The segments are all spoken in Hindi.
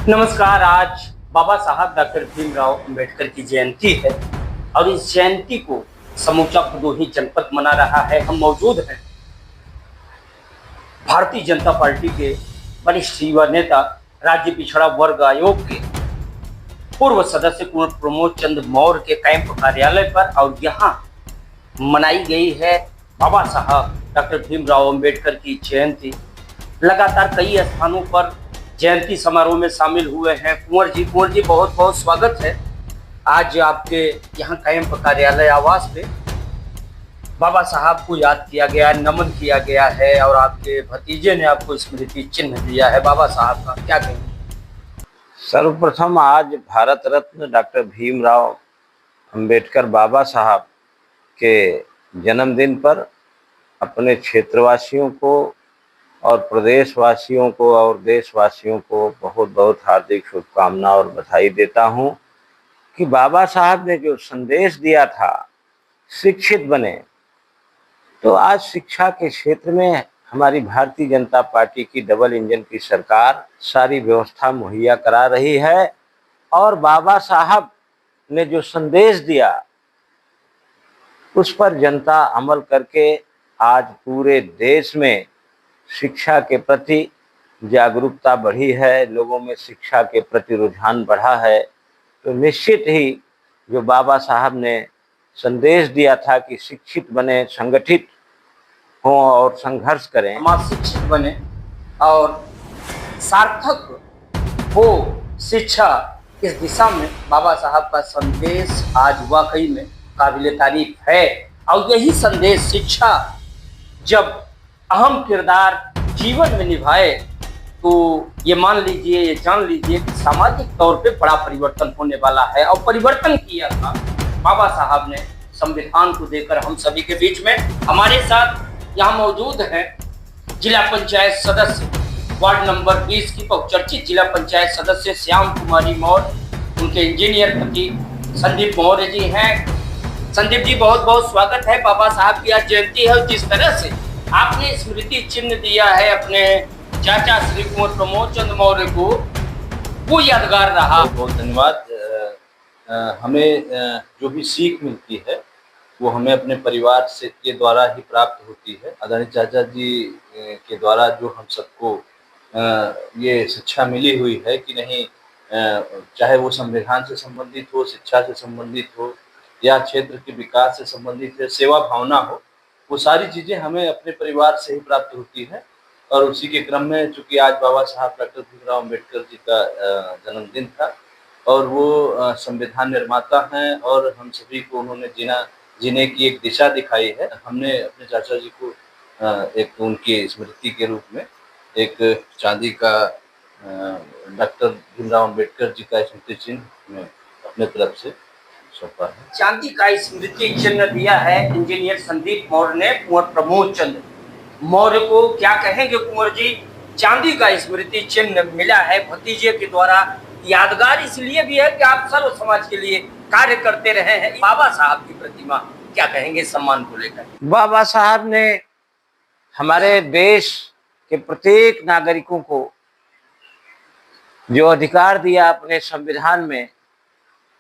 नमस्कार। आज बाबा साहब डॉक्टर भीमराव अंबेडकर की जयंती है और इस जयंती को समूचा भदोही जनपद मना रहा है। हम मौजूद हैं भारतीय जनता पार्टी के वरिष्ठ युवा नेता, राज्य पिछड़ा वर्ग आयोग के पूर्व सदस्य कुंवर प्रमोद चंद मौर्य के कैंप कार्यालय पर, और यहाँ मनाई गई है बाबा साहब डॉक्टर भीमराव अंबेडकर की जयंती। लगातार कई स्थानों पर जयंती समारोह में शामिल हुए हैं कुंवर जी बहुत बहुत स्वागत है। आज आपके यहाँ कैंप कार्यालय आवास पे बाबा साहब को याद किया गया, नमन किया गया है और आपके भतीजे ने आपको स्मृति चिन्ह दिया है बाबा साहब का, क्या कहेंगे? सर्वप्रथम आज भारत रत्न डॉक्टर भीमराव अंबेडकर बाबा साहब के जन्मदिन पर अपने क्षेत्रवासियों को और प्रदेशवासियों को और देशवासियों को बहुत बहुत हार्दिक शुभकामना और बधाई देता हूं कि बाबा साहब ने जो संदेश दिया था शिक्षित बने, तो आज शिक्षा के क्षेत्र में हमारी भारतीय जनता पार्टी की डबल इंजन की सरकार सारी व्यवस्था मुहैया करा रही है। और बाबा साहब ने जो संदेश दिया उस पर जनता अमल करके आज पूरे देश में शिक्षा के प्रति जागरूकता बढ़ी है, लोगों में शिक्षा के प्रति रुझान बढ़ा है। तो निश्चित ही जो बाबा साहब ने संदेश दिया था कि शिक्षित बने, संगठित हों और संघर्ष करें, समाज शिक्षित बने और सार्थक हो शिक्षा, इस दिशा में बाबा साहब का संदेश आज वाकई में काबिले तारीफ है। और यही संदेश शिक्षा जब अहम किरदार जीवन में निभाए तो ये मान लीजिए, ये जान लीजिए कि सामाजिक तौर पे बड़ा परिवर्तन होने वाला है। और परिवर्तन किया था बाबा साहब ने संविधान को देकर। हम सभी के बीच में हमारे साथ यहाँ मौजूद हैं जिला पंचायत सदस्य वार्ड नंबर 20 की बहुचर्चित जिला पंचायत सदस्य श्याम कुमारी मौर्य, उनके इंजीनियर पति संदीप मौर्य जी हैं। संदीप जी बहुत बहुत स्वागत है। बाबा साहब की आज जयंती है, जिस तरह से आपने स्मृति चिन्ह दिया है अपने चाचा श्री कुंवर प्रमोद चंद मौर्य को, वो यादगार रहा। बहुत धन्यवाद। हमें जो भी सीख मिलती है वो हमें अपने परिवार से के द्वारा ही प्राप्त होती है। आदरणीय चाचा जी के द्वारा जो हम सबको ये शिक्षा मिली हुई है कि नहीं, चाहे वो संविधान से संबंधित हो, शिक्षा से संबंधित हो या क्षेत्र के विकास से संबंधित है, सेवा भावना हो, वो सारी चीज़ें हमें अपने परिवार से ही प्राप्त होती है। और उसी के क्रम में चूँकि आज बाबा साहब डॉक्टर भीमराव अंबेडकर जी का जन्मदिन था और वो संविधान निर्माता हैं और हम सभी को उन्होंने जीने की एक दिशा दिखाई है। हमने अपने चाचा जी को एक उनकी स्मृति के रूप में एक चांदी का डॉक्टर भीमराव अंबेडकर जी का स्मृति चिन्ह में अपने तरफ से सौंपा है। चांदी का स्मृति चिन्ह दिया है इंजीनियर संदीप मौर्य ने कुंवर प्रमोद चंद मौर्य को। क्या कहेंगे कुंवर जी, चांदी का स्मृति चिन्ह मिला है भतीजे के द्वारा, यादगार इसलिए भी है कि आप सर्व समाज के लिए कार्य करते रहे हैं। बाबा साहब की प्रतिमा, क्या कहेंगे सम्मान को लेकर? बाबा साहब ने हमारे देश के प्रत्येक नागरिकों को जो अधिकार दिया अपने संविधान में,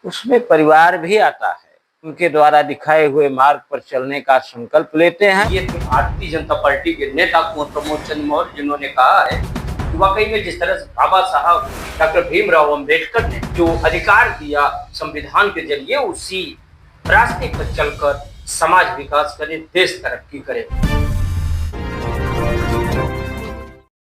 उसमें परिवार भी आता है। उनके द्वारा दिखाए हुए मार्ग पर चलने का संकल्प लेते हैं। ये थे भारतीय जनता पार्टी के नेता कुंवर प्रमोद चंद मौर्य, जिन्होंने कहा है कि वाकई में जिस तरह से बाबा साहब डॉक्टर भीमराव अंबेडकर ने जो अधिकार दिया संविधान के जरिए, उसी रास्ते पर चलकर समाज विकास करे, देश तरक्की करे।